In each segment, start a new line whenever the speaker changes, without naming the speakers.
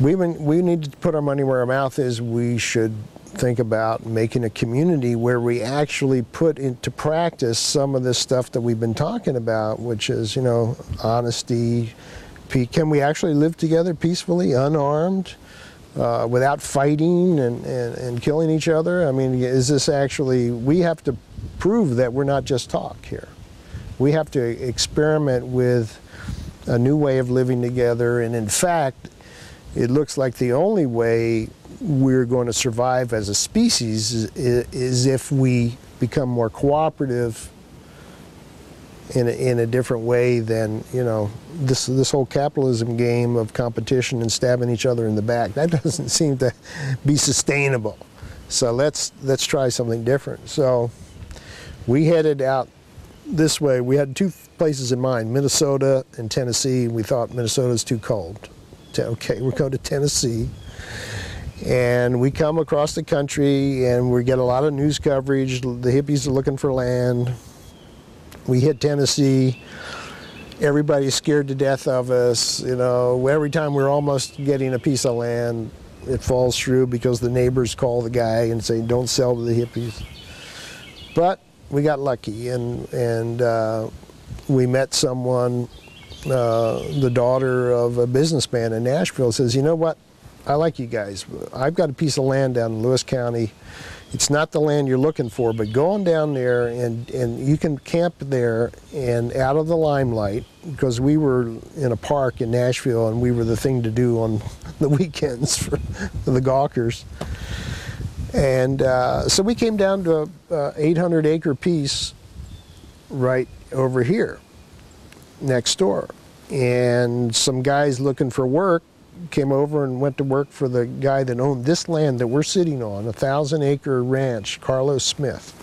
we need to put our money where our mouth is. We should think about making a community where we actually put into practice some of this stuff that we've been talking about, which is, you know, honesty. Can we actually live together peacefully, unarmed, without fighting and killing each other? I mean, is this actually, we have to prove that we're not just talk here. We have to experiment with a new way of living together, and in fact, it looks like the only way we're going to survive as a species is if we become more cooperative in a different way than, you know, this whole capitalism game of competition and stabbing each other in the back. That doesn't seem to be sustainable. So let's try something different. So we headed out this way. We had two places in mind, Minnesota and Tennessee. We thought Minnesota's too cold. Okay, we'll go to Tennessee. And we come across the country and we get a lot of news coverage. The hippies are looking for land. We hit Tennessee. Everybody's scared to death of us. You know, every time we're almost getting a piece of land, it falls through because the neighbors call the guy and say, don't sell to the hippies. But we got lucky, and we met someone, the daughter of a businessman in Nashville, says, you know what? I like you guys. I've got a piece of land down in Lewis County. It's not the land you're looking for, but go on down there and you can camp there and out of the limelight, because we were in a park in Nashville and we were the thing to do on the weekends for the gawkers. And so we came down to a 800-acre piece right over here, next door. And some guys looking for work came over and went to work for the guy that owned this land that we're sitting on, a 1,000-acre ranch, Carlos Smith.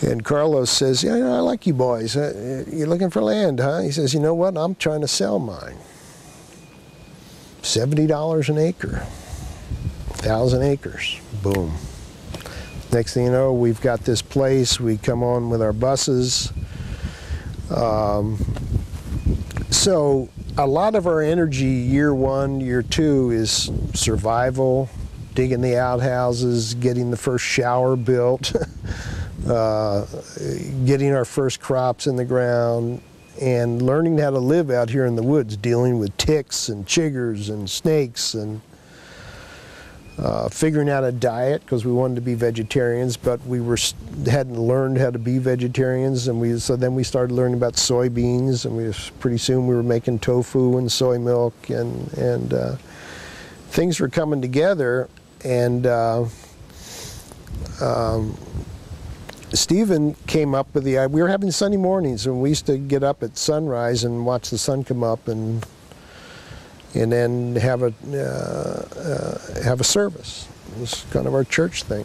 And Carlos says, yeah, I like you boys. You're looking for land, huh? He says, you know what? I'm trying to sell mine. $70 an acre. 1,000 acres. Boom. Next thing you know, we've got this place. We come on with our buses. So a lot of our energy, year one, year two, is survival, digging the outhouses, getting the first shower built, getting our first crops in the ground, and learning how to live out here in the woods, dealing with ticks and chiggers and snakes, and figuring out a diet, because we wanted to be vegetarians, but we hadn't learned how to be vegetarians, and so then we started learning about soybeans, and pretty soon we were making tofu and soy milk, and things were coming together. And Stephen came up with the idea. We were having Sunday mornings, and we used to get up at sunrise and watch the sun come up, and then have a service. It was kind of our church thing,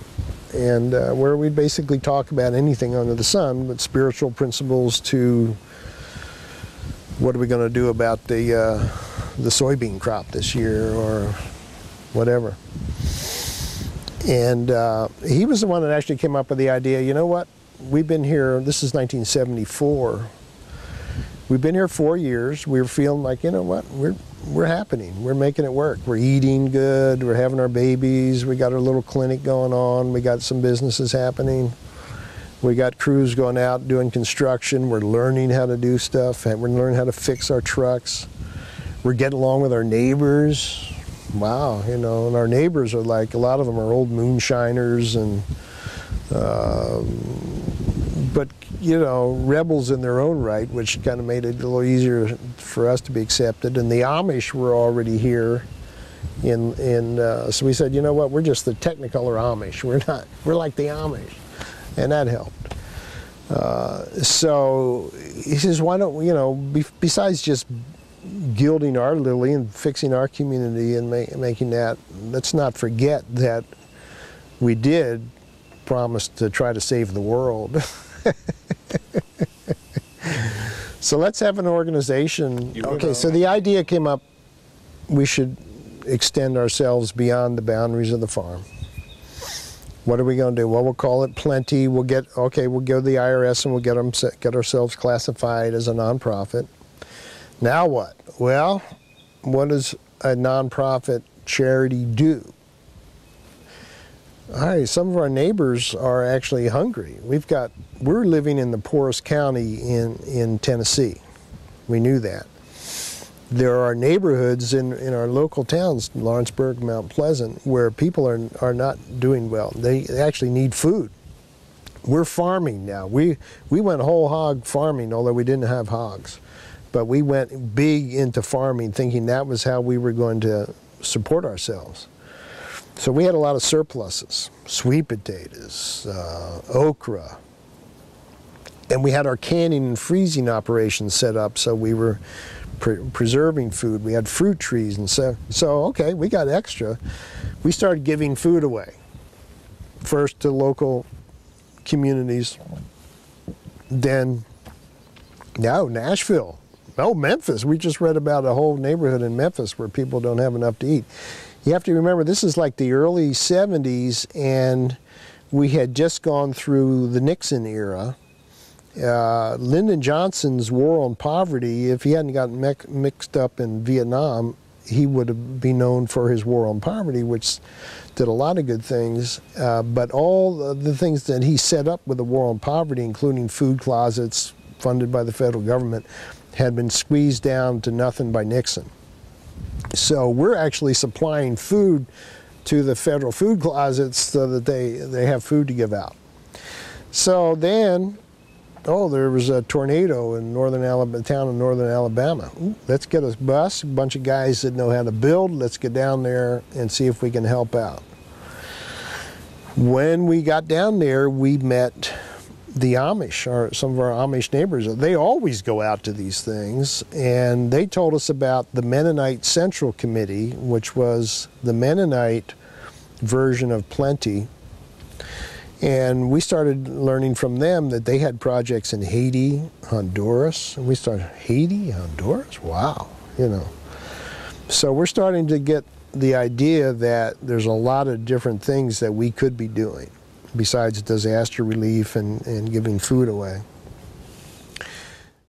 and where we'd basically talk about anything under the sun, but spiritual principles to what are we going to do about the soybean crop this year, or whatever. And he was the one that actually came up with the idea, you know what, we've been here, this is 1974, we've been here 4 years, we were feeling like, you know what, we're happening. We're making it work. We're eating good. We're having our babies. We got our little clinic going on. We got some businesses happening. We got crews going out doing construction. We're learning how to do stuff. We're learning how to fix our trucks. We're getting along with our neighbors. Wow, you know, and our neighbors are like, a lot of them are old moonshiners, and but, you know, rebels in their own right, which kind of made it a little easier for us to be accepted. And the Amish were already here. So we said, you know what, we're just the Technicolor Amish. We're like the Amish. And that helped. So he says, why don't we, you know, besides just gilding our lily and fixing our community and making that, let's not forget that we did promise to try to save the world. So let's have an organization. Okay, so the idea came up, we should extend ourselves beyond the boundaries of the farm. What are we going to do? Well, we'll call it Plenty. We'll go to the IRS and we'll get ourselves classified as a nonprofit. Now what? Well, what does a nonprofit charity do? All right, some of our neighbors are actually hungry. We're living in the poorest county in Tennessee. We knew that. There are neighborhoods in our local towns, Lawrenceburg, Mount Pleasant, where people are not doing well. They actually need food. We're farming now. We went whole hog farming, although we didn't have hogs. But we went big into farming, thinking that was how we were going to support ourselves. So we had a lot of surpluses, sweet potatoes, okra. And we had our canning and freezing operations set up, so we were preserving food. We had fruit trees, and so okay, we got extra. We started giving food away, first to local communities, then now Nashville, Memphis. We just read about a whole neighborhood in Memphis where people don't have enough to eat. You have to remember, this is like the early 70s, and we had just gone through the Nixon era. Lyndon Johnson's war on poverty, if he hadn't gotten mixed up in Vietnam, he would be known for his war on poverty, which did a lot of good things. But all the things that he set up with the war on poverty, including food closets funded by the federal government, had been squeezed down to nothing by Nixon. So we're actually supplying food to the federal food closets so that they have food to give out. So then, there was a tornado in town in northern Alabama. Ooh, let's get a bus, a bunch of guys that know how to build. Let's get down there and see if we can help out. When we got down there, we met the Amish, or some of our Amish neighbors. They always go out to these things, and they told us about the Mennonite Central Committee, which was the Mennonite version of Plenty. And we started learning from them that they had projects in Haiti, Honduras, and we started, Haiti, Honduras? Wow, So we're starting to get the idea that there's a lot of different things that we could be doing besides disaster relief and giving food away.